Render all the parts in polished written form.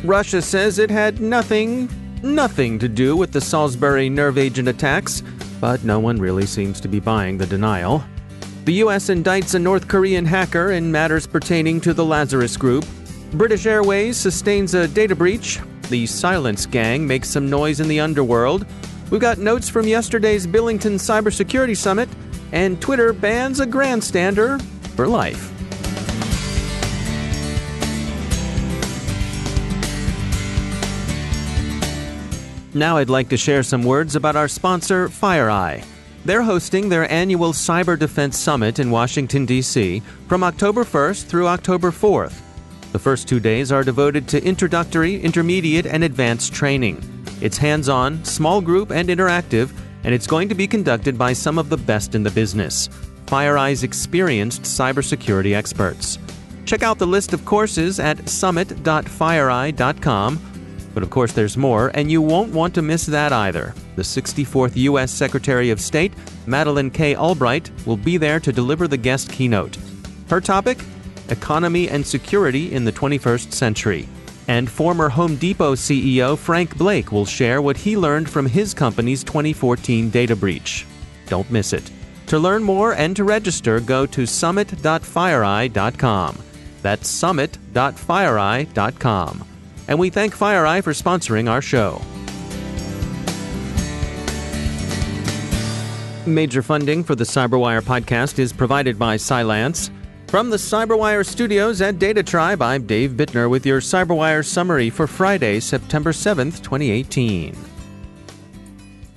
Russia says it had nothing to do with the Salisbury nerve agent attacks, but no one really seems to be buying the denial. The U.S. indicts a North Korean hacker in matters pertaining to the Lazarus Group. British Airways sustains a data breach. The Silence Gang makes some noise in the underworld. We've got notes from yesterday's Billington Cybersecurity Summit, and Twitter bans a grandstander for life. Now I'd like to share some words about our sponsor, FireEye. They're hosting their annual Cyber Defense Summit in Washington, D.C. from October 1st through October 4th. The first 2 days are devoted to introductory, intermediate, and advanced training. It's hands-on, small group, and interactive, and it's going to be conducted by some of the best in the business, FireEye's experienced cybersecurity experts. Check out the list of courses at summit.fireeye.com. But of course there's more, and you won't want to miss that either. The 64th U.S. Secretary of State, Madeleine K. Albright, will be there to deliver the guest keynote. Her topic? Economy and Security in the 21st Century. And former Home Depot CEO Frank Blake will share what he learned from his company's 2014 data breach. Don't miss it. To learn more and to register, go to summit.fireeye.com. That's summit.fireeye.com. And we thank FireEye for sponsoring our show. Major funding for the CyberWire podcast is provided by Cylance. From the CyberWire studios at Data Tribe, I'm Dave Bittner with your CyberWire summary for Friday, September 7th, 2018.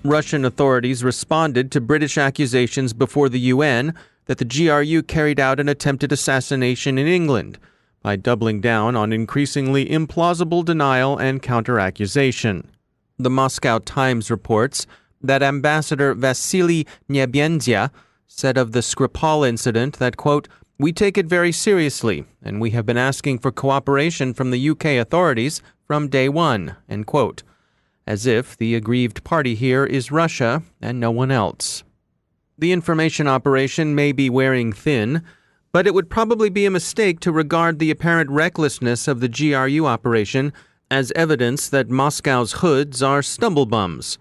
Russian authorities responded to British accusations before the UN that the GRU carried out an attempted assassination in England, by doubling down on increasingly implausible denial and counter-accusation. The Moscow Times reports that Ambassador Vasily Nebensia said of the Skripal incident that, quote, "We take it very seriously, and we have been asking for cooperation from the UK authorities from day one," end quote, as if the aggrieved party here is Russia and no one else. The information operation may be wearing thin, but it would probably be a mistake to regard the apparent recklessness of the GRU operation as evidence that Moscow's hoods are stumblebums.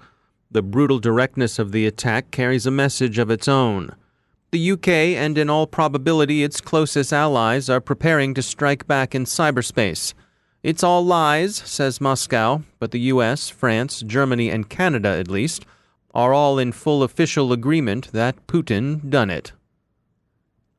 The brutal directness of the attack carries a message of its own. The UK and in all probability its closest allies are preparing to strike back in cyberspace. It's all lies, says Moscow, but the US, France, Germany, and Canada, at least, are all in full official agreement that Putin done it.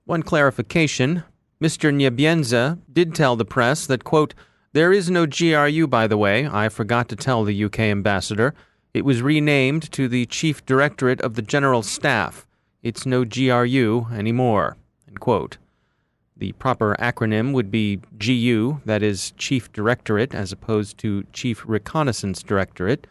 One clarification, Mr. Nebensia did tell the press that, quote, "There is no GRU, by the way. I forgot to tell the UK ambassador. It was renamed to the Chief Directorate of the General Staff. It's no GRU anymore," end quote. The proper acronym would be GU, that is Chief Directorate, as opposed to Chief Reconnaissance Directorate.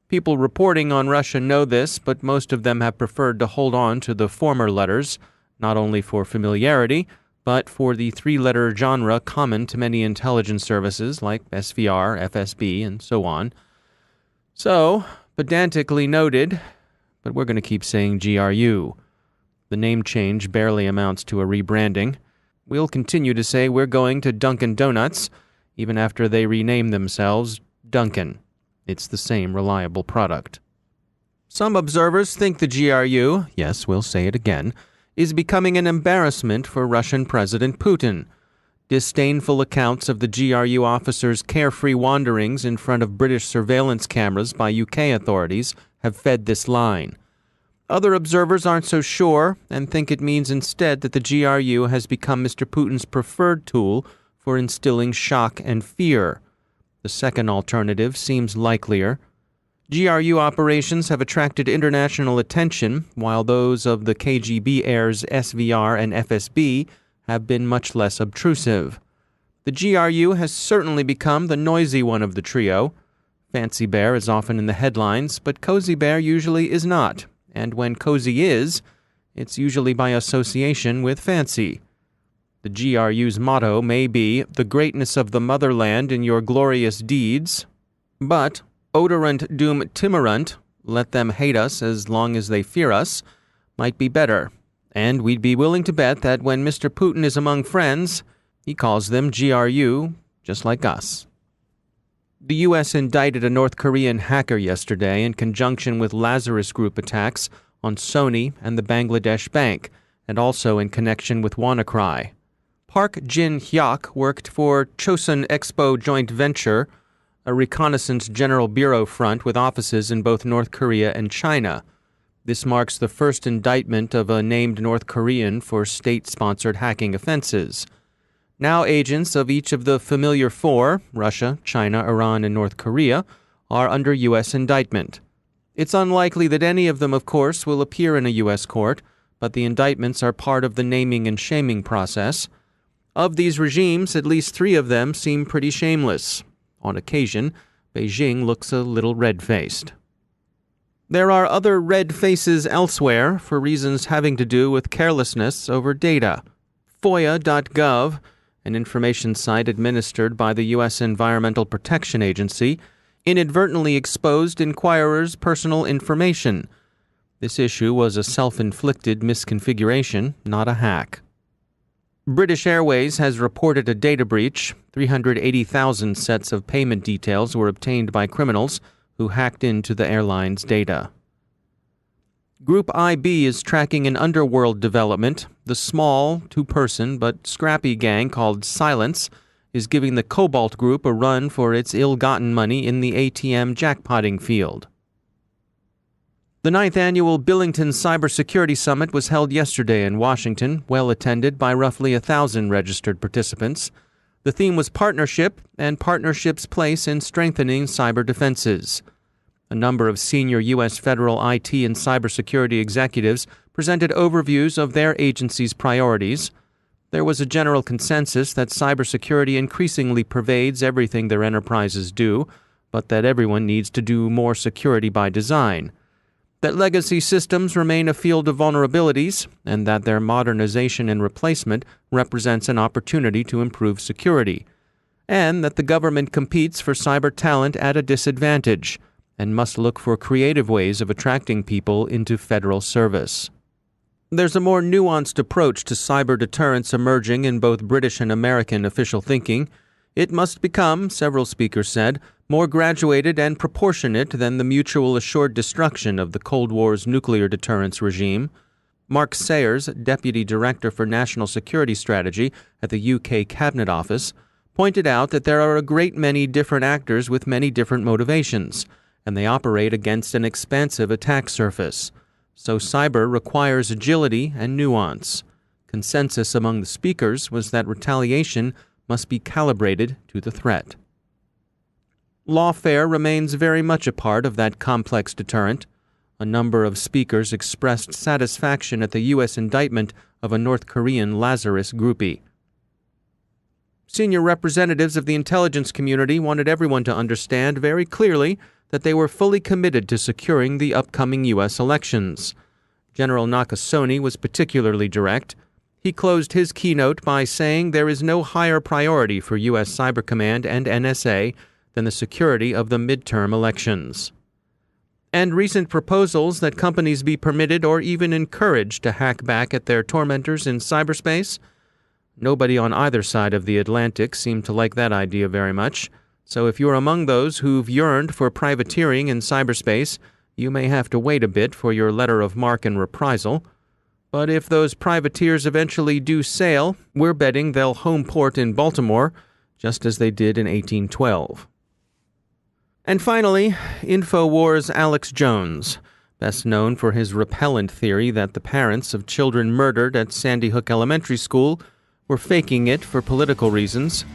People reporting on Russia know this, but most of them have preferred to hold on to the former letters, not only for familiarity, but for the three-letter genre common to many intelligence services like SVR, FSB, and so on. So, pedantically noted, but we're going to keep saying GRU. The name change barely amounts to a rebranding. We'll continue to say we're going to Dunkin' Donuts, even after they rename themselves Dunkin'. It's the same reliable product. Some observers think the GRU, yes, we'll say it again, is becoming an embarrassment for Russian President Putin. Disdainful accounts of the GRU officers' carefree wanderings in front of British surveillance cameras by UK authorities have fed this line. Other observers aren't so sure and think it means instead that the GRU has become Mr. Putin's preferred tool for instilling shock and fear. The second alternative seems likelier. GRU operations have attracted international attention, while those of the KGB heirs SVR and FSB have been much less obtrusive. The GRU has certainly become the noisy one of the trio. Fancy Bear is often in the headlines, but Cozy Bear usually is not, and when cozy is, it's usually by association with fancy. The GRU's motto may be, "The greatness of the motherland in your glorious deeds," but odorant dum timorant, "let them hate us as long as they fear us," might be better, and we'd be willing to bet that when Mr. Putin is among friends, he calls them GRU just like us. The U.S. indicted a North Korean hacker yesterday in conjunction with Lazarus Group attacks on Sony and the Bangladesh Bank, and also in connection with WannaCry. Park Jin-hyuk worked for Chosun Expo Joint Venture, a reconnaissance general bureau front with offices in both North Korea and China. This marks the first indictment of a named North Korean for state-sponsored hacking offenses. Now agents of each of the familiar four, Russia, China, Iran, and North Korea, are under U.S. indictment. It's unlikely that any of them, of course, will appear in a U.S. court, but the indictments are part of the naming and shaming process. Of these regimes, at least three of them seem pretty shameless. On occasion, Beijing looks a little red-faced. There are other red faces elsewhere for reasons having to do with carelessness over data. FOIA.gov, an information site administered by the U.S. Environmental Protection Agency, inadvertently exposed inquirers' personal information. This issue was a self-inflicted misconfiguration, not a hack. British Airways has reported a data breach. 380,000 sets of payment details were obtained by criminals who hacked into the airline's data. Group IB is tracking an underworld development. The small, two-person but scrappy gang called Silence is giving the Cobalt Group a run for its ill-gotten money in the ATM jackpotting field. The 9th annual Billington Cybersecurity Summit was held yesterday in Washington, well attended by roughly 1,000 registered participants. The theme was partnership and partnership's place in strengthening cyber defenses. A number of senior U.S. federal IT and cybersecurity executives presented overviews of their agency's priorities. There was a general consensus that cybersecurity increasingly pervades everything their enterprises do, but that everyone needs to do more security by design. That legacy systems remain a field of vulnerabilities, and that their modernization and replacement represents an opportunity to improve security, and that the government competes for cyber talent at a disadvantage, and must look for creative ways of attracting people into federal service. There's a more nuanced approach to cyber deterrence emerging in both British and American official thinking. It must become, several speakers said, more graduated and proportionate than the mutual assured destruction of the Cold War's nuclear deterrence regime. Mark Sayers, Deputy Director for National Security Strategy at the UK Cabinet Office, pointed out that there are a great many different actors with many different motivations, and they operate against an expansive attack surface. So cyber requires agility and nuance. Consensus among the speakers was that retaliation must be calibrated to the threat. Lawfare remains very much a part of that complex deterrent. A number of speakers expressed satisfaction at the U.S. indictment of a North Korean Lazarus Groupie. Senior representatives of the intelligence community wanted everyone to understand very clearly that they were fully committed to securing the upcoming U.S. elections. General Nakasone was particularly direct. He closed his keynote by saying there is no higher priority for U.S. Cyber Command and NSA than the security of the midterm elections. And recent proposals that companies be permitted or even encouraged to hack back at their tormentors in cyberspace? Nobody on either side of the Atlantic seemed to like that idea very much. So if you're among those who've yearned for privateering in cyberspace, you may have to wait a bit for your letter of marque and reprisal. But if those privateers eventually do sail, we're betting they'll home port in Baltimore, just as they did in 1812. And finally, InfoWars' Alex Jones, best known for his repellent theory that the parents of children murdered at Sandy Hook Elementary School were faking it for political reasons,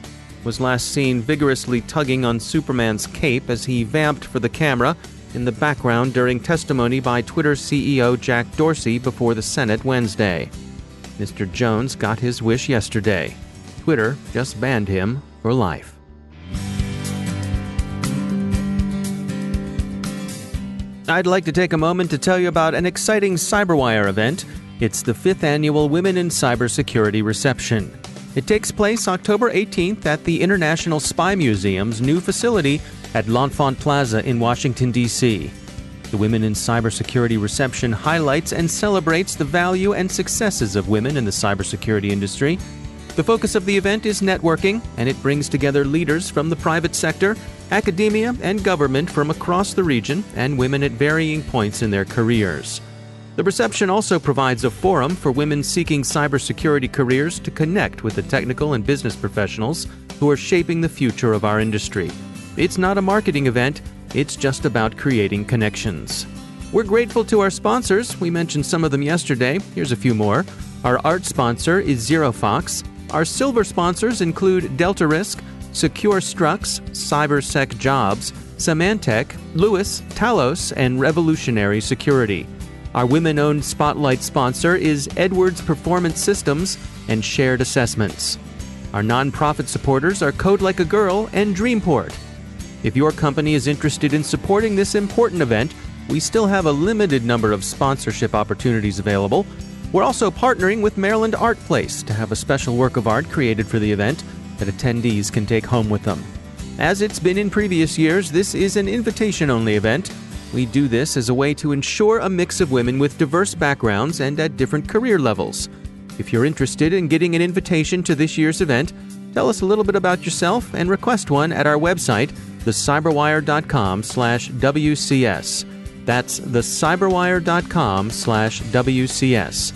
was last seen vigorously tugging on Superman's cape as he vamped for the camera in the background during testimony by Twitter CEO Jack Dorsey before the Senate Wednesday. Mr. Jones got his wish yesterday. Twitter just banned him for life. I'd like to take a moment to tell you about an exciting CyberWire event. It's the 5th annual Women in Cybersecurity Reception. It takes place October 18th at the International Spy Museum's new facility at L'Enfant Plaza in Washington, D.C. The Women in Cybersecurity Reception highlights and celebrates the value and successes of women in the cybersecurity industry. The focus of the event is networking, and it brings together leaders from the private sector, academia, and government from across the region, and women at varying points in their careers. The reception also provides a forum for women seeking cybersecurity careers to connect with the technical and business professionals who are shaping the future of our industry. It's not a marketing event, it's just about creating connections. We're grateful to our sponsors. We mentioned some of them yesterday. Here's a few more. Our art sponsor is ZeroFox. Our silver sponsors include Delta Risk, Secure Strux, CyberSec Jobs, Symantec, Lewis, Talos, and Revolutionary Security. Our women-owned spotlight sponsor is Edwards Performance Systems and Shared Assessments. Our nonprofit supporters are Code Like a Girl and Dreamport. If your company is interested in supporting this important event, we still have a limited number of sponsorship opportunities available. We're also partnering with Maryland Art Place to have a special work of art created for the event that attendees can take home with them. As it's been in previous years, this is an invitation-only event. We do this as a way to ensure a mix of women with diverse backgrounds and at different career levels. If you're interested in getting an invitation to this year's event, tell us a little bit about yourself and request one at our website, thecyberwire.com/WCS. That's thecyberwire.com/WCS.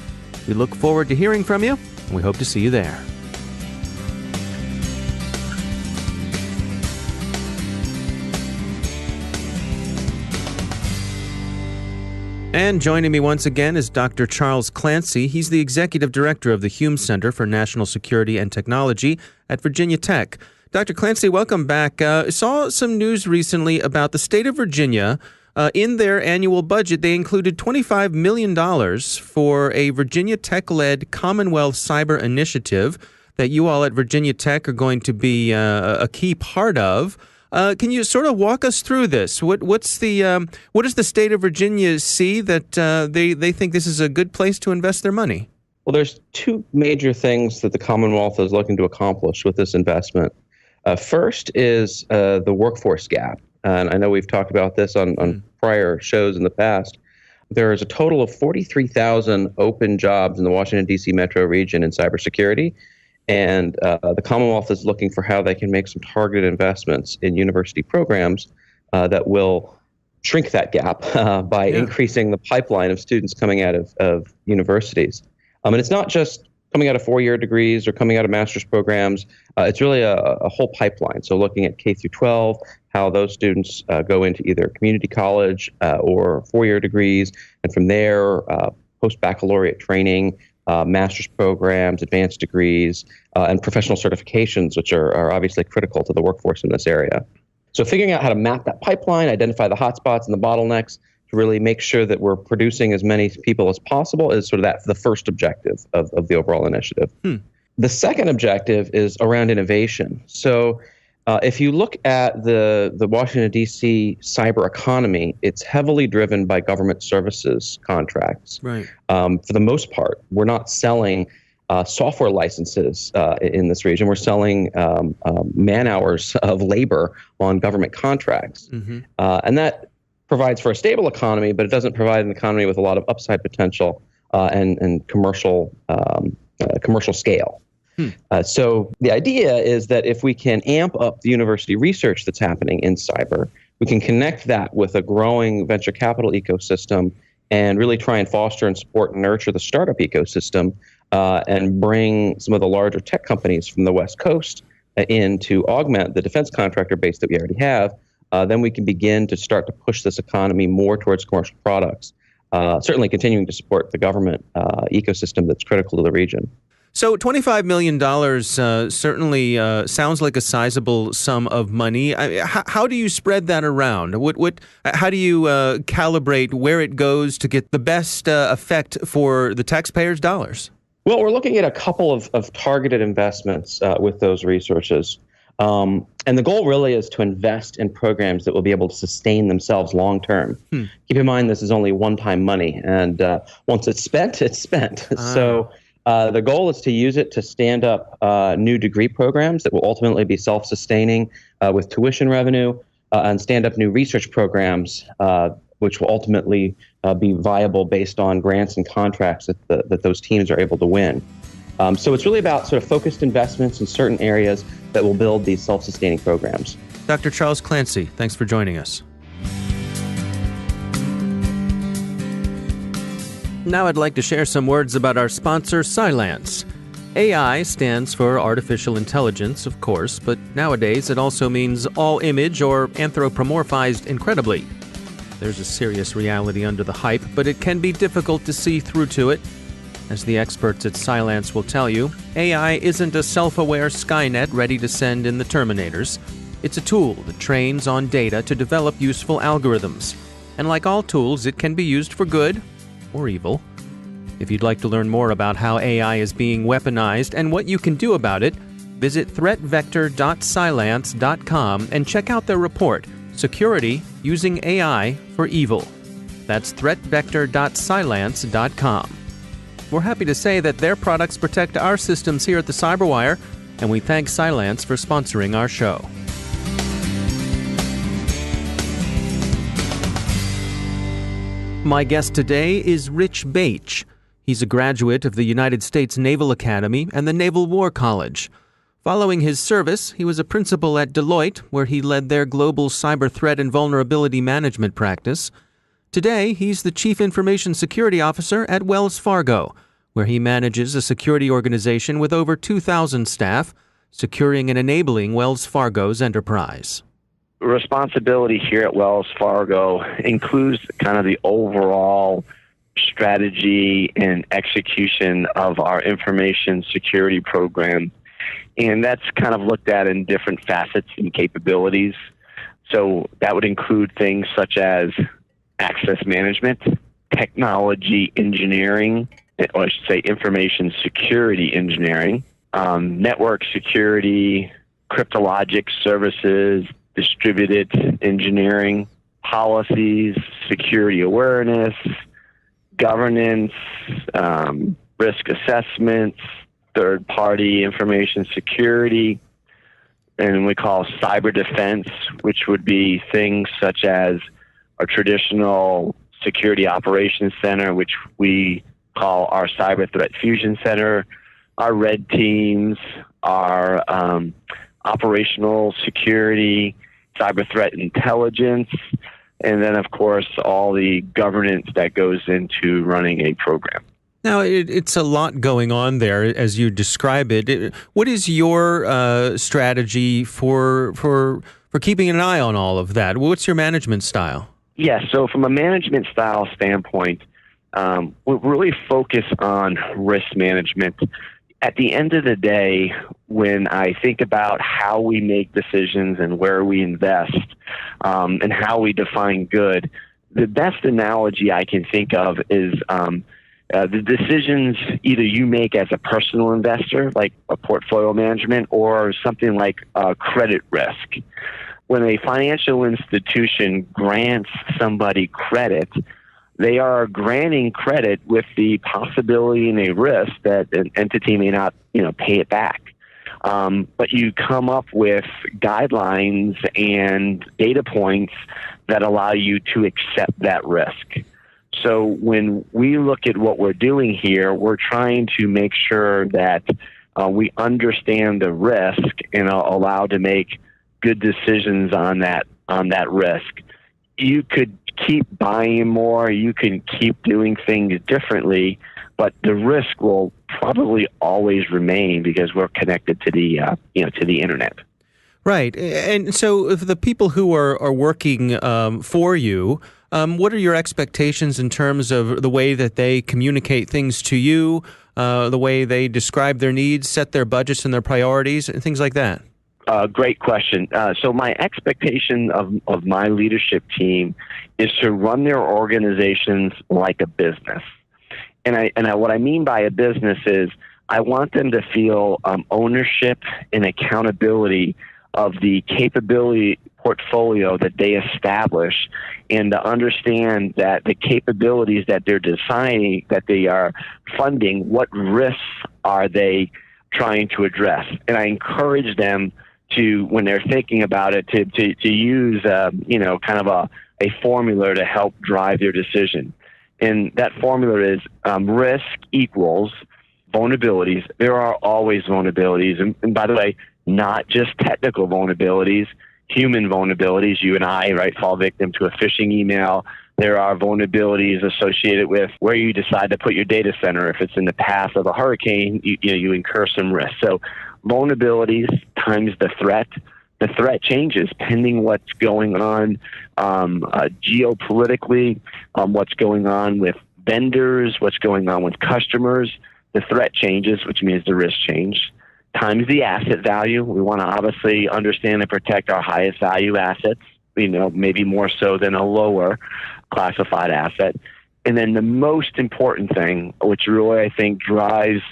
We look forward to hearing from you, and we hope to see you there. And joining me once again is Dr. Charles Clancy. He's the Executive Director of the Hume Center for National Security and Technology at Virginia Tech. Dr. Clancy, welcome back. I saw some news recently about the state of Virginia. In their annual budget, they included $25 million for a Virginia Tech-led Commonwealth Cyber Initiative that you all at Virginia Tech are going to be a key part of. Can you sort of walk us through this? What does the state of Virginia see that they think this is a good place to invest their money? Well, there's two major things that the Commonwealth is looking to accomplish with this investment. First is the workforce gap. And I know we've talked about this on prior shows in the past. There is a total of 43,000 open jobs in the Washington, D.C. metro region in cybersecurity. And the Commonwealth is looking for how they can make some targeted investments in university programs that will shrink that gap by increasing the pipeline of students coming out of universities. And it's not just coming out of four-year degrees or coming out of master's programs. It's really a whole pipeline. So looking at K through 12, how those students go into either community college or four-year degrees, and from there, post-baccalaureate training, master's programs, advanced degrees, and professional certifications, which are obviously critical to the workforce in this area. So figuring out how to map that pipeline, identify the hotspots and the bottlenecks, to really make sure that we're producing as many people as possible is sort of the first objective of the overall initiative. The second objective is around innovation. So if you look at the Washington, D.C. cyber economy, it's heavily driven by government services contracts. Right. For the most part, we're not selling software licenses in this region. We're selling man hours of labor on government contracts. And that provides for a stable economy, but it doesn't provide an economy with a lot of upside potential and commercial scale. So the idea is that if we can amp up the university research that's happening in cyber, we can connect that with a growing venture capital ecosystem and really try and foster and support and nurture the startup ecosystem and bring some of the larger tech companies from the West Coast in to augment the defense contractor base that we already have. Then we can begin to start to push this economy more towards commercial products, certainly continuing to support the government ecosystem that's critical to the region. So $25 million certainly sounds like a sizable sum of money. How do you spread that around? How do you calibrate where it goes to get the best effect for the taxpayers' dollars? Well, we're looking at a couple of targeted investments with those resources. And the goal really is to invest in programs that will be able to sustain themselves long term. Keep in mind, this is only one-time money, and once it's spent, it's spent. So the goal is to use it to stand up new degree programs that will ultimately be self-sustaining with tuition revenue and stand up new research programs which will ultimately be viable based on grants and contracts that those teams are able to win. So it's really about sort of focused investments in certain areas that will build these self-sustaining programs. Dr. Charles Clancy, thanks for joining us. Now I'd like to share some words about our sponsor, Cylance. AI stands for artificial intelligence, of course, but nowadays it also means all image or anthropomorphized incredibly. There's a serious reality under the hype, but it can be difficult to see through to it. As the experts at Cylance will tell you, AI isn't a self-aware Skynet ready to send in the Terminators. It's a tool that trains on data to develop useful algorithms. And like all tools, it can be used for good or evil. If you'd like to learn more about how AI is being weaponized and what you can do about it, visit threatvector.cylance.com and check out their report, Security Using AI for Evil. That's threatvector.cylance.com. We're happy to say that their products protect our systems here at the Cyberwire, and we thank Cylance for sponsoring our show. My guest today is Rich Baich. He's a graduate of the United States Naval Academy and the Naval War College. Following his service, he was a principal at Deloitte, where he led their global cyber threat and vulnerability management practice. Today, he's the Chief Information Security Officer at Wells Fargo, where he manages a security organization with over 2,000 staff, securing and enabling Wells Fargo's enterprise. Responsibility here at Wells Fargo includes kind of the overall strategy and execution of our information security program. And that's kind of looked at in different facets and capabilities. So that would include things such as access management, technology engineering, or I should say information security engineering, network security, cryptologic services, distributed engineering, policies, security awareness, governance, risk assessments, third-party information security, and we call cyber defense, which would be things such as a traditional security operations center, which we call our cyber threat fusion center, our red teams, our operational security, cyber threat intelligence, and then, of course, all the governance that goes into running a program. Now, it's a lot going on there, as you describe it. What is your strategy for keeping an eye on all of that? What's your management style? Yeah, so from a management style standpoint, we really focus on risk management. At the end of the day, when I think about how we make decisions and where we invest and how we define good, the best analogy I can think of is the decisions either you make as a personal investor, like a portfolio management, or something like credit risk. When a financial institution grants somebody credit, they are granting credit with the possibility and a risk that an entity may not, pay it back. But you come up with guidelines and data points that allow you to accept that risk. So when we look at what we're doing here, we're trying to make sure that we understand the risk and are allowed to make good decisions on that risk. You could keep buying more, you can keep doing things differently, but the risk will probably always remain because we're connected to the to the internet. Right. And so if the people who are working for you, what are your expectations in terms of the way that they communicate things to you, the way they describe their needs, set their budgets and their priorities, and things like that? Great question. So my expectation of my leadership team is to run their organizations like a business. And what I mean by a business is I want them to feel ownership and accountability of the capability portfolio that they establish, and to understand that the capabilities that they're designing, that they are funding, what risks are they trying to address. And I encourage them to, when they're thinking about it, to use kind of a formula to help drive their decision. And that formula is risk equals vulnerabilities. There are always vulnerabilities. And by the way, not just technical vulnerabilities, human vulnerabilities. You and I, right, fall victim to a phishing email. There are vulnerabilities associated with where you decide to put your data center. If it's in the path of a hurricane, you incur some risk. So vulnerabilities times the threat changes pending what's going on geopolitically, what's going on with vendors, what's going on with customers. The threat changes, which means the risk change, times the asset value. We want to obviously understand and protect our highest value assets, maybe more so than a lower classified asset. And then the most important thing, which really I think drives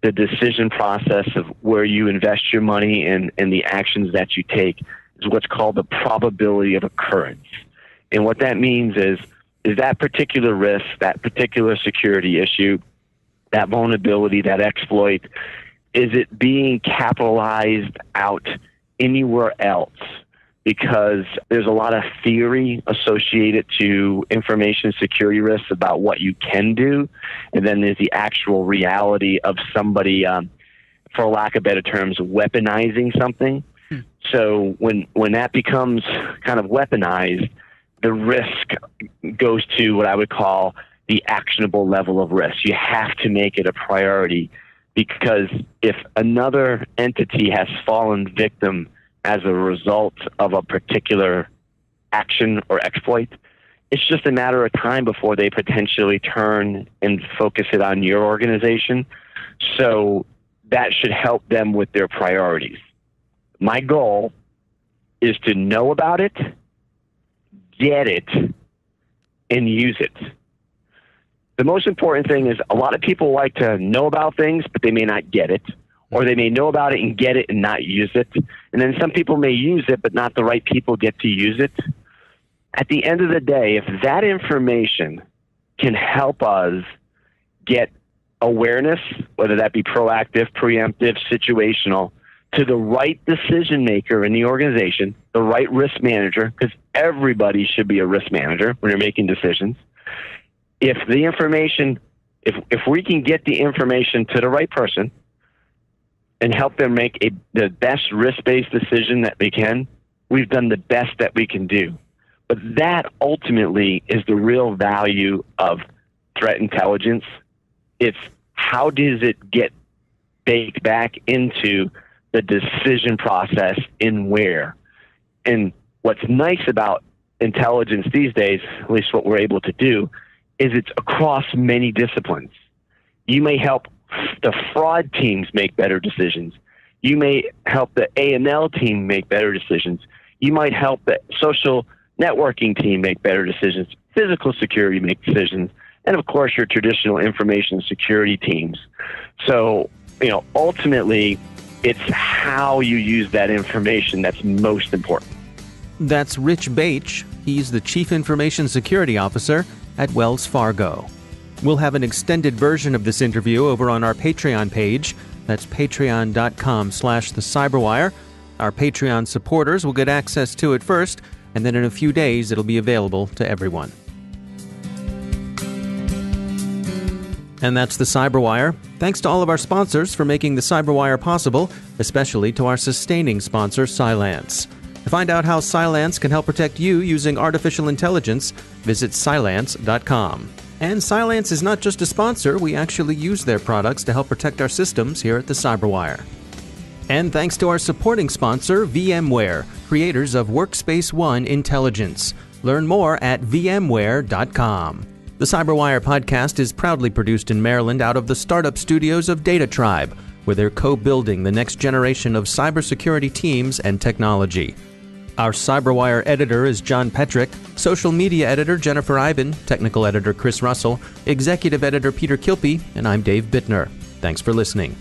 the decision process of where you invest your money and the actions that you take, is what's called the probability of occurrence. And what that means is that particular risk, that particular security issue, that vulnerability, that exploit, is it being capitalized out anywhere else? Because there's a lot of theory associated to information security risks about what you can do, and then there's the actual reality of somebody, for lack of better terms, weaponizing something. So when that becomes kind of weaponized, the risk goes to what I would call the actionable level of risk. You have to make it a priority, because if another entity has fallen victim as a result of a particular action or exploit, it's just a matter of time before they potentially turn and focus it on your organization. So that should help them with their priorities. My goal is to know about it, get it, and use it. The most important thing is a lot of people like to know about things, but they may not get it. Or they may know about it and get it and not use it. And then some people may use it, but not the right people get to use it. At the end of the day, if that information can help us get awareness, whether that be proactive, preemptive, situational, to the right decision maker in the organization, the right risk manager, because everybody should be a risk manager when you're making decisions. If the information, if we can get the information to the right person and help them make the best risk-based decision that we can, we've done the best that we can do. But that ultimately is the real value of threat intelligence. It's how does it get baked back into the decision process in where? And what's nice about intelligence these days, at least what we're able to do, is it's across many disciplines. You may help the fraud teams make better decisions. You may help the A&L team make better decisions. You might help the social networking team make better decisions, physical security make decisions, and of course your traditional information security teams. So, ultimately, it's how you use that information that's most important. That's Rich Bache. He's the Chief Information Security Officer at Wells Fargo. We'll have an extended version of this interview over on our Patreon page. That's patreon.com/thecyberwire. Our Patreon supporters will get access to it first, and then in a few days it'll be available to everyone. And that's the Cyberwire. Thanks to all of our sponsors for making the Cyberwire possible, especially to our sustaining sponsor, Cylance. To find out how Cylance can help protect you using artificial intelligence, visit Cylance.com. And Cylance is not just a sponsor, we actually use their products to help protect our systems here at the Cyberwire. And thanks to our supporting sponsor, VMware, creators of Workspace ONE Intelligence. Learn more at vmware.com. The Cyberwire podcast is proudly produced in Maryland out of the startup studios of Data Tribe, where they're co-building the next generation of cybersecurity teams and technology. Our Cyberwire editor is John Petrick, social media editor Jennifer Iben, technical editor Chris Russell, executive editor Peter Kilpie, and I'm Dave Bittner. Thanks for listening.